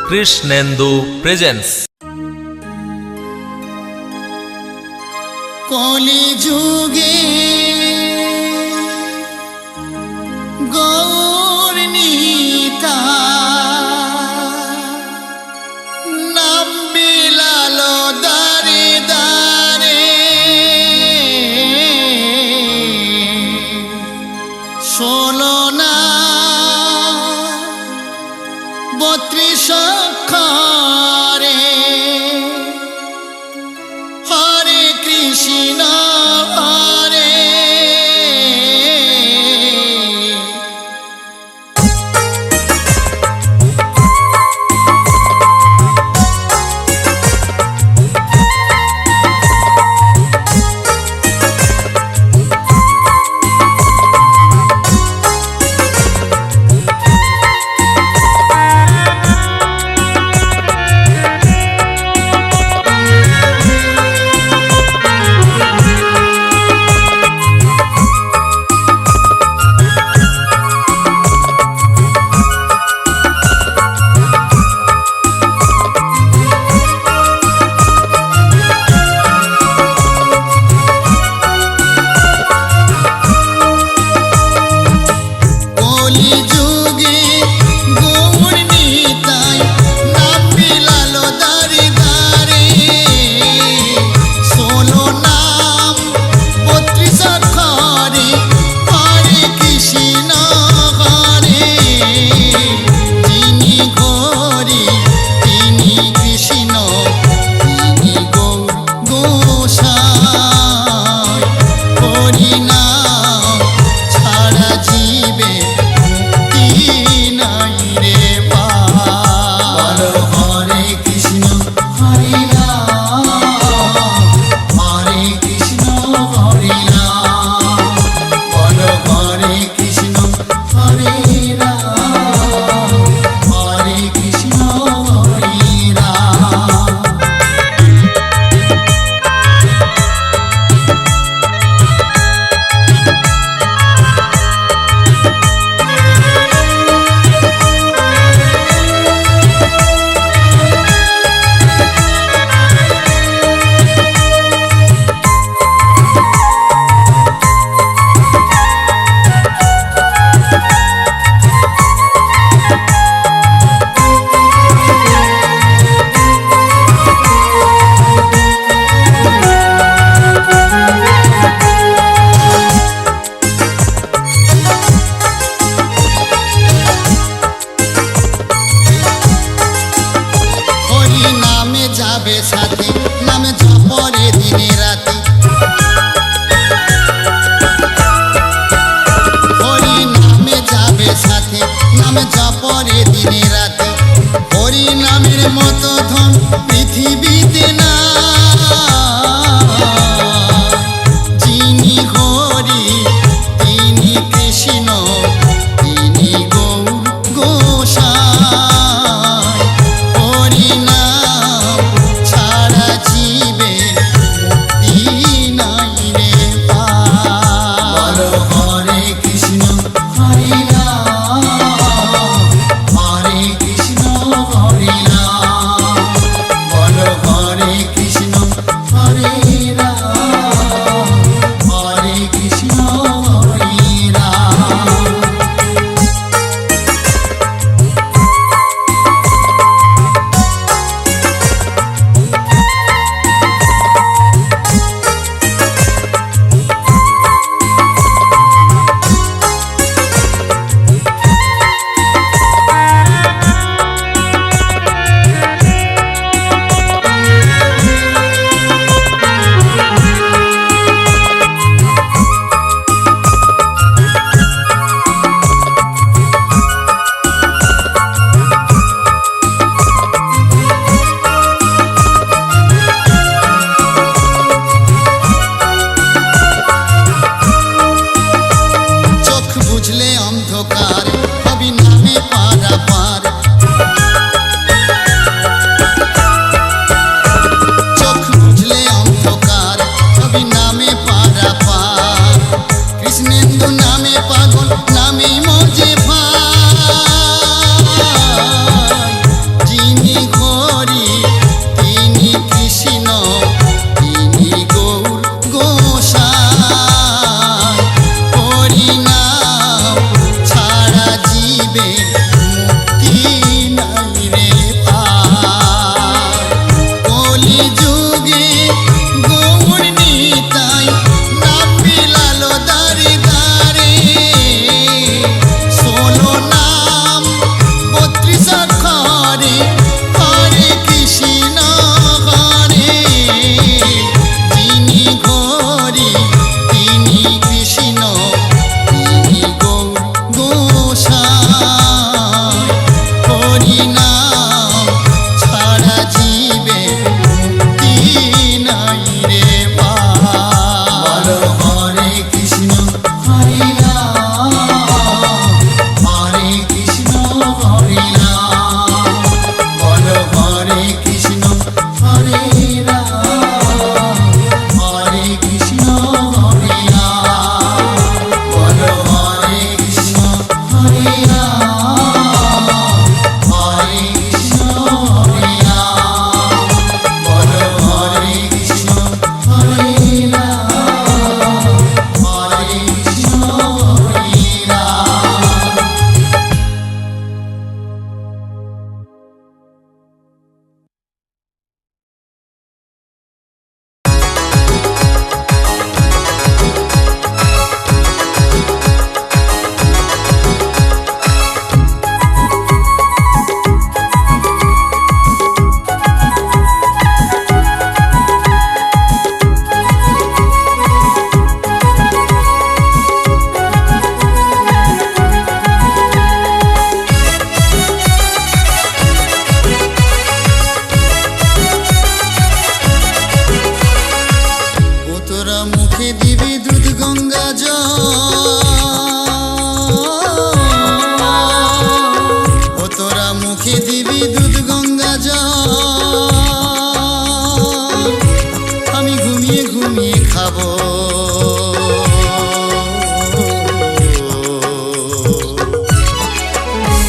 Krishnendu presents. কলিযুগে গৌরনীতা নাম বিলালো দারে দারে, ষোলো না 32 অক্ষরে হরে কৃষ্ণ হরে। সাথে নামে জপরে দিনে রাতে, হরি নামে যাবে সাথে নামে জপরে দিনে রাতে। হরি নামের মতো ধন পৃথিবীতে না, যিনি হরি তিনি কৃষ্ণ তিনি গৌর গোসাই। হরি নাম ছাড়া জীবে মুক্তি নাই রে পার। হরে কৃষ্ণ হরে রাম হরে কৃষ্ণ হরে রাম, বলো হরে কৃষ্ণ হরে রাম হরে কৃষ্ণ হরে রাম। যিনি জীবে মুক্তি নাই রে পার। কলি যুগে গৌর নিতাই নাম বিলালো দারে দারে, 16 নাম 32 অক্ষরে হরে কৃষ্ণ হরে। যিনি ঘোরে তিনি কৃষ্ণ, তিনি গৌর গোসাই। হরি নাম ছাড়া জীবে মুক্তি নাই রে পার। হরে কৃষ্ণ হরে রাম, হরে কৃষ্ণ হরে রাম। বলো হরে কৃষ্ণ হরে রাম, হরে কৃষ্ণ হরে রাম। বলো হরে কৃষ্ণ হরে রাম, হরে কৃষ্ণ হরে রাম। বলো হরে কৃষ্ণ হরে রাম, হরে কৃষ্ণ হরে রাম। ও তোরা মুখে দিবি দুধ গঙ্গা জল, ও তোরা মুখে দিবি দুধ গঙ্গা জল। আমি ঘুমিয়ে ঘুমিয়ে খাবো।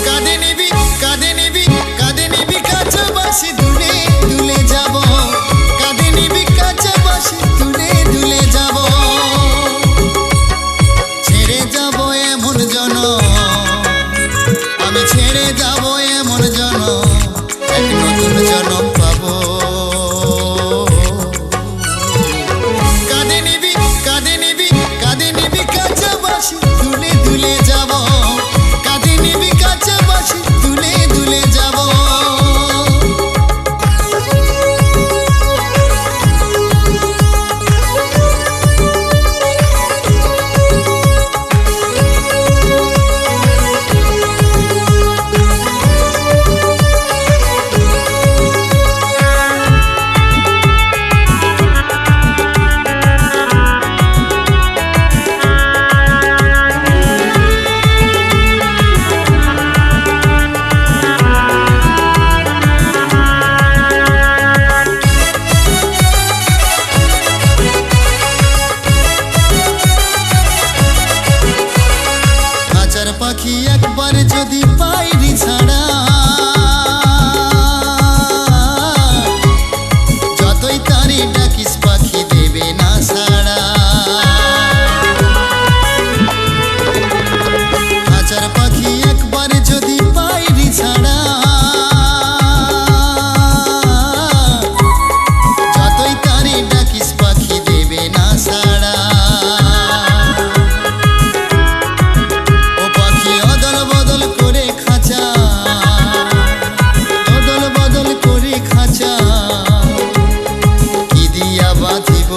কাঁধে নিবি কাঁধে নিবি কাঁধে নিবি কাঁচা বাঁশি দুলে দুলে যাব। কাঁধে নিবি কাঁচা বাঁশি দুলে দুলে যাব। ছেড়ে যাব এমন জনম, আমি ছেড়ে যাব এমন জনম, এক নতুন জনম পাবো। কাঁধে নিবি কাঁধে নিবি কাঁধে নিবি কাঁচা বাঁশি দুলে দুলে যাব। কাঁধে নিবি কাঁচা বাঁশি দুলে দুলে যাব। খাঁচার পাখি একবার যদি পাইরি ছাড়া, যতই তারে ডাকিস পাখি দেবে না সাড়া। খাঁচার পাখি একবার যদি পাইরি ছাড়া, যতই তারে ডাকিস পাখি দেবে না সাড়া। ও পাখি অদল বদল করে খাঁচা, অদল বদল করে খাঁচা কি দিয়া বাঁধিব।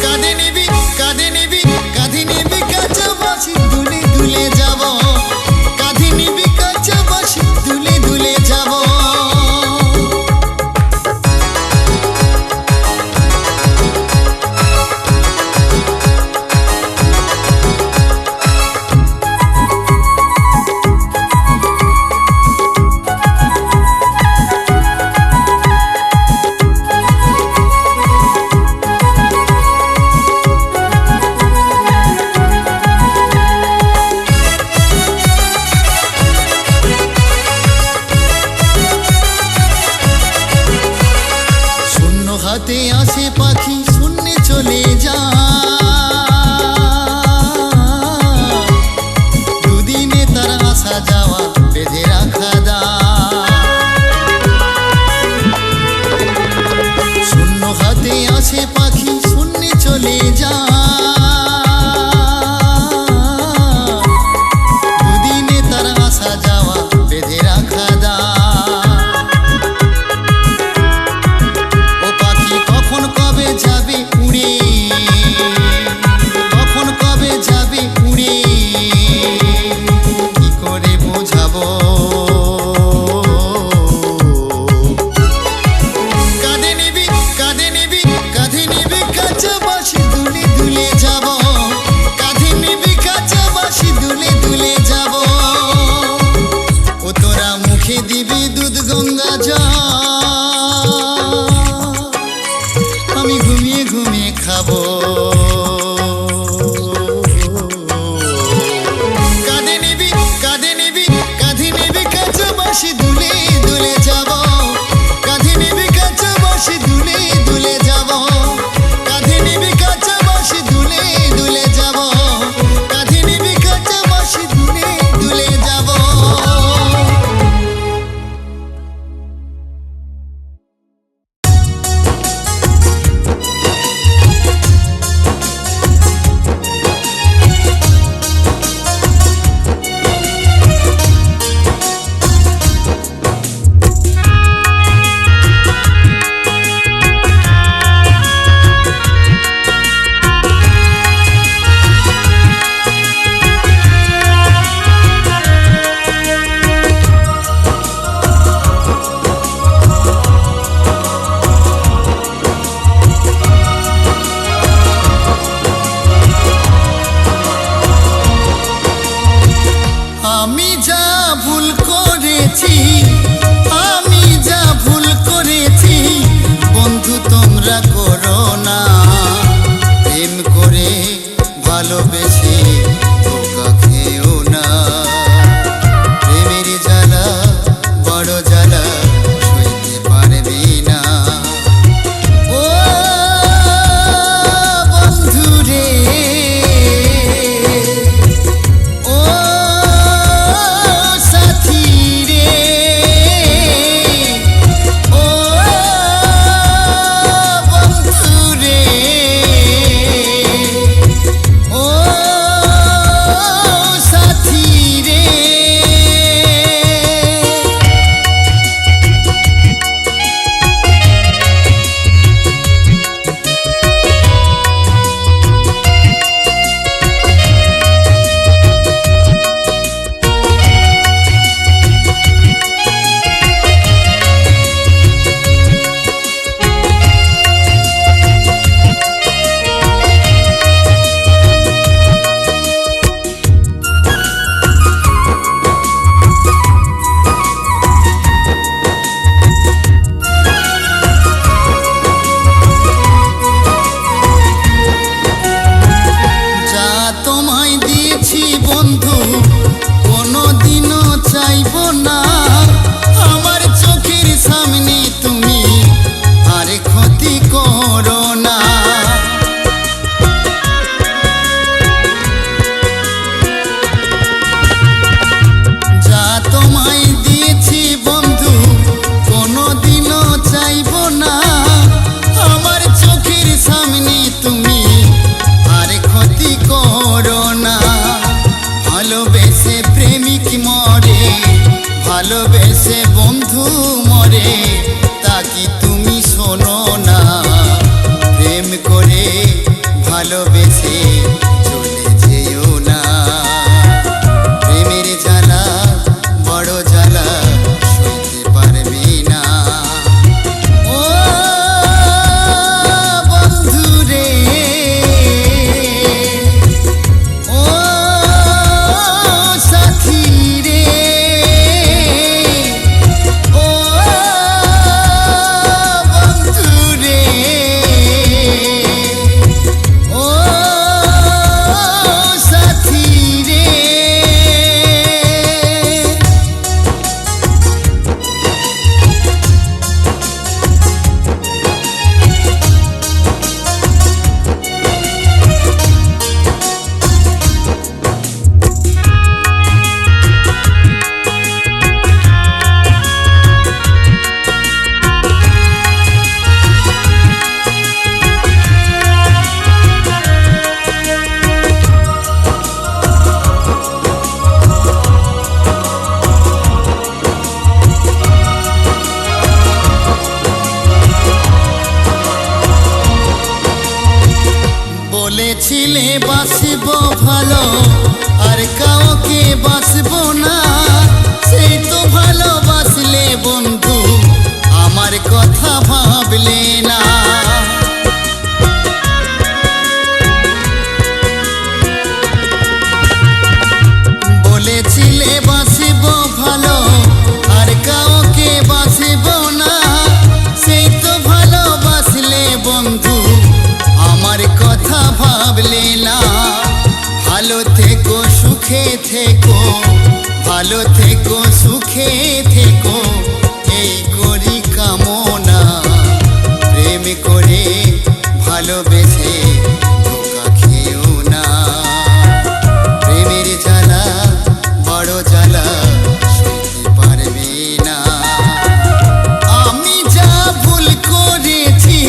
কাঁধে নিবি কাঁধে নিবি কাঁধে নিবি কাঁচা বাঁশি দুলে দুলে যাব। কাঁধে নিবি কাঁচা বাঁশি দুলে দুলে যাব। হাতে আসে পাখি শূন্যে চলে যায়। ঘুমে খাবো। কাঁধে নিবি কাঁধে নিবি কাঁধে নিবি কাছে বাসি দুলে দুলে যাব। কাঁধে নিবি কাছে বাসি দুলে দুলে যাব। কাঁধে নিবি কাছে বাসি দুলে দুলে যাব। কাঁধে নিবি কাছে বাসি দুলে দুলে যাব। আমি যা ভুল করেছি, আমি যা ভুল করেছি, বন্ধু তোমরা করো না। প্রেম করে ভালোবেসে ধোঁকা খেও না। প্রেমের জ্বালা বড় জ্বালা সইতে পারবি না। ও বন্ধু রে, ও সাথী রে, ও বন্ধু রে, ও সাথী রে। যা তোমায় দিয়েছি বন্ধু কোনোদিনও চাইবো না। আমার চোখের সামনে তুমি আর ক্ষতি করো না। যা তোমায় দিয়েছি বন্ধু কোনোদিনও চাইবো না। আমার চোখের সামনে তুমি আর ক্ষতি করো না। ভালোবেসে প্রেমিক মরে, ভালোবেসে বন্ধু মরে, তা কি তুমি শোনো না? প্রেম করে ভালোবেসে চলে যেও না। প্রেমের জ্বালা বড় জ্বালা সইতে পারবি না। ও বন্ধু রে, ও সাথী রে, ও বন্ধু রে, ও সাথী রে। বলেছিলে বাসবো ভালো, আর কাউকে বাসবো না। সেই তো ভালোবাসলে বন্ধু, আমার কথা ভাবলে না। বলেছিলে বাসবো ভালো, আর কাউকে বাসবো না। সেই তো ভালোবাসলে বন্ধু, কথা ভাবলে না। ভালো থেকো সুখে থেকো, ভালো থেকো সুখে থেকো, এই করি কামনা। প্রেম করে ভালোবেসে ধোঁকা খেও না। প্রেমের জ্বালা বড় জ্বালা সইতে পারবে না। আমি যা ভুল করেছি,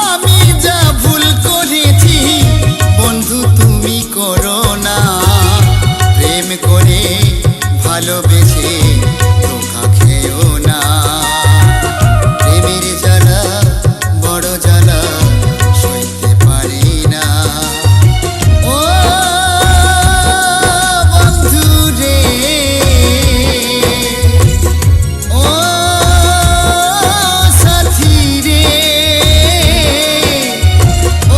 আমি যা ভুল করেছি, বন্ধু তুমি করো না। প্রেম করে ভালোবেসে ধোঁকা খেও না। প্রেমের জ্বালা বড় জ্বালা সইতে পারি না। ও বন্ধু রে, ও সাথী রে, ও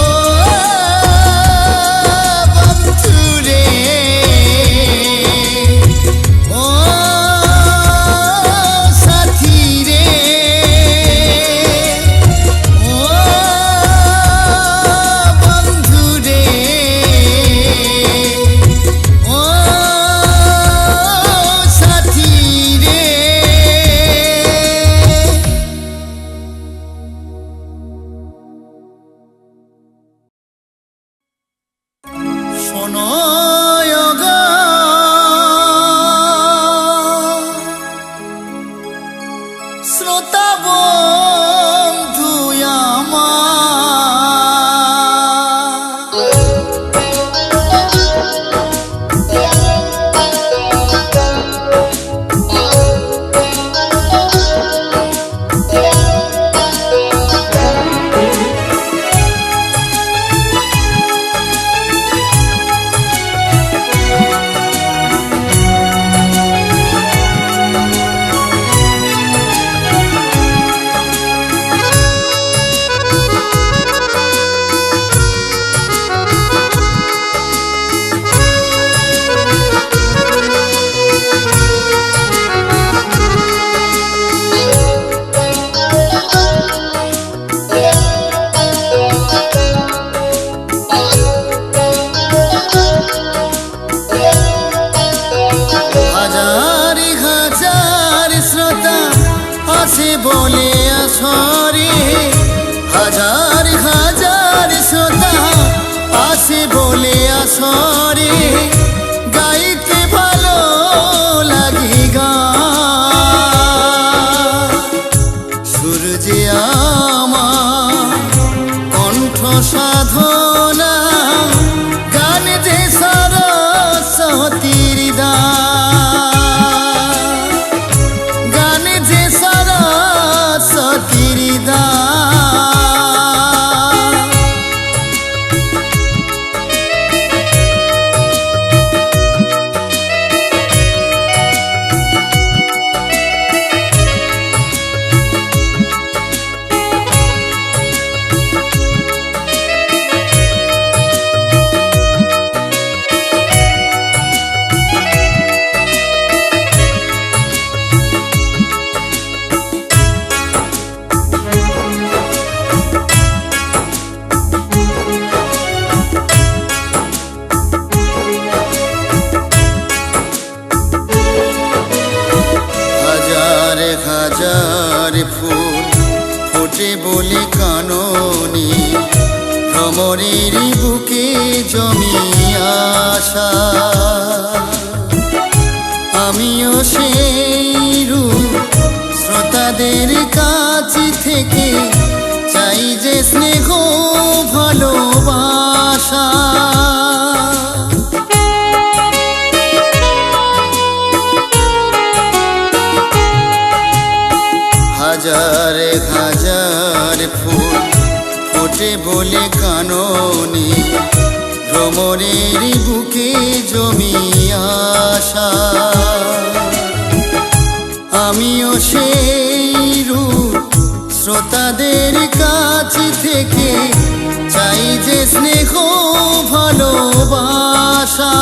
বন্ধু রে, ও সাথী রে, ও বন্ধু রে, ও সাথী রে। শোনো গো শ্রোতা বন্ধু আমার, হাজার হাজার শ্রোতা আসে বলে আসরে। হাজার হাজার শ্রোতা আসে বলে আসরে। গাইতে ভালো লাগে গান। সূর্যে আমার কণ্ঠ সাধনা, গান যে সরস্বতীর দান, গান যে সরস্বতীর দান। হাজার হাজার ফুল ফোটে বলে কাননে, ভ্রমরের বুকে জমি আশা। আমিও সেই রূপ শ্রোতাদের কাছে থেকে চাই যে স্নেহ ভালোবাসা। হাজার হাজার ফুল ফোটে বলে কাননে, ভ্রমরের বুকে জমি আশা। আমিও সেই রূপ শ্রোতাদের কাছে থেকে চাই যে স্নেহ ভালোবাসা।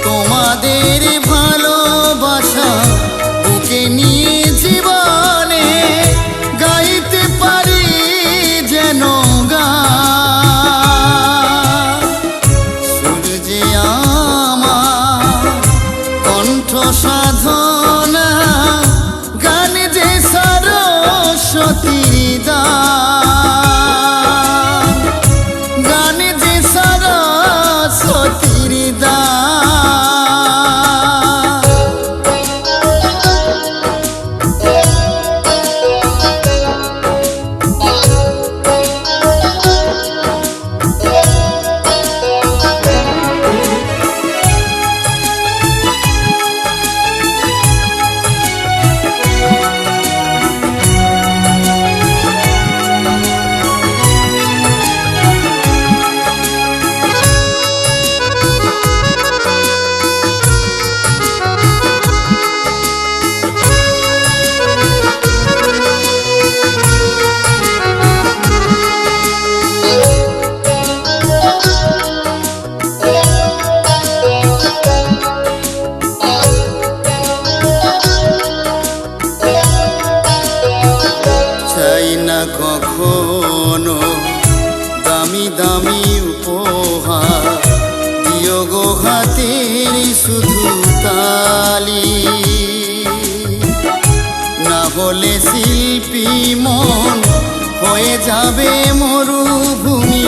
তোমাদের ভালোবাসা বুকে নিয়ে জীবনে গাইতে পারি যেন গান। শিল্পী মন হয়ে যাবে মরুভূমি,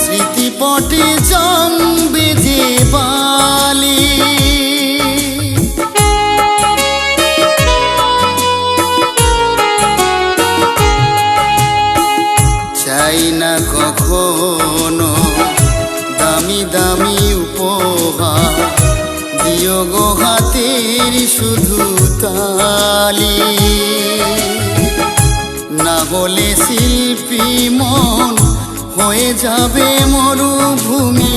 স্মৃতিপটে জমবে যে বালি। চাই না কখনো দামি দামি উপহার, দিও গো হাতের শুধু তালি। না হলে শিল্পী মন হয়ে যাবে মরুভূমি,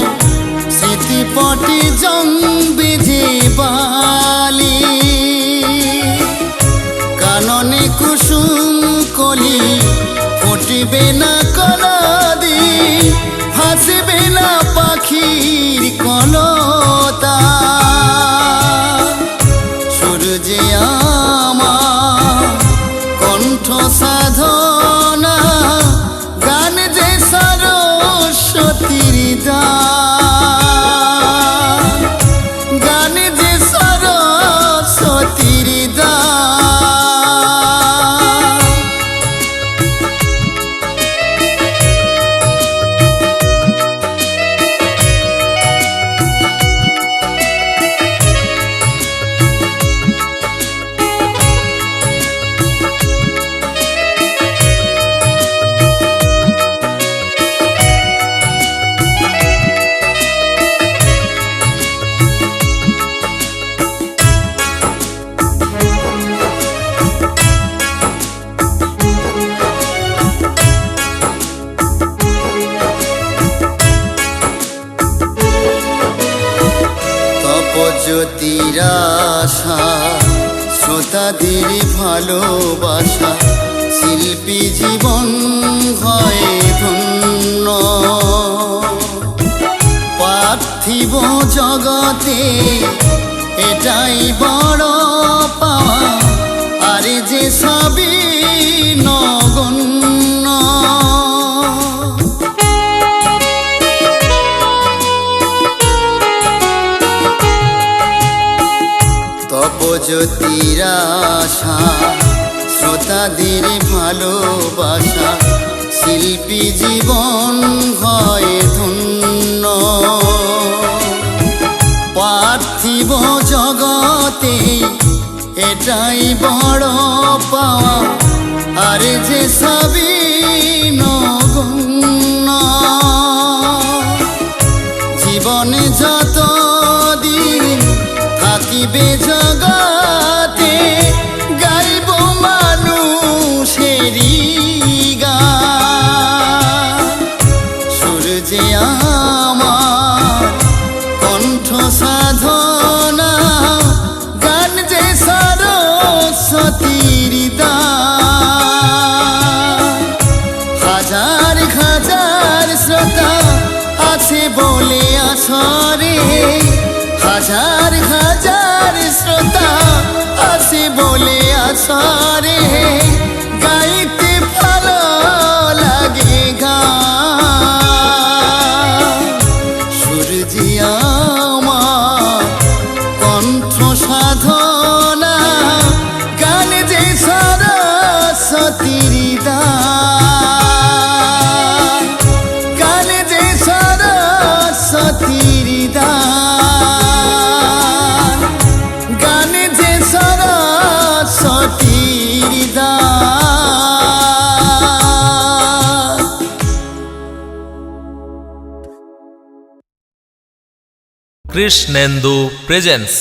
স্মৃতিপটে জমবে যে বালি। কাননে কুসুম কলি ফুটবে না কোনদিন, হাসবে না পাখির কলতা। সূর্যে আমার কণ্ঠ সাধনা, গান যে সরস্বতীর দান, গান যে সরস্বতীর দান। তপজ্যোতির আশা, শ্রোতাদের ভালোবাসা, শিল্পী জীবন হয় ধন্য। পার্থিব জগতে এটাই বড় পাওয়া, আর যে সবই নগণ্য। তপজ্যোতির আশা, শ্রোতাদের ভালোবাসা, শিল্পী জীবন হয় ধন্য। পার্থিব জগতে এটাই বড় পাওয়া, আর যে সবই নগণ্য। জীবনে যত দিন থাকিবে জগতে, গাইব মানুষেরই গান। সূর্যে আমার কণ্ঠ সাধনা, গান যে সরস্বতীর দান। হাজার হাজার শ্রোতা আছে বলে আসরে, হাজার হাজার শ্রোতা আছে বলে আসরে, গাইতে ভালো লাগে গান। সূর্যে আমার কণ্ঠ সাধনা, গান যে সরস্বতীর দান, গান যে সরস্বতীর দান, গান যে সরস্বতীর দান। কৃষ্ণেন্দু প্রেজেন্স।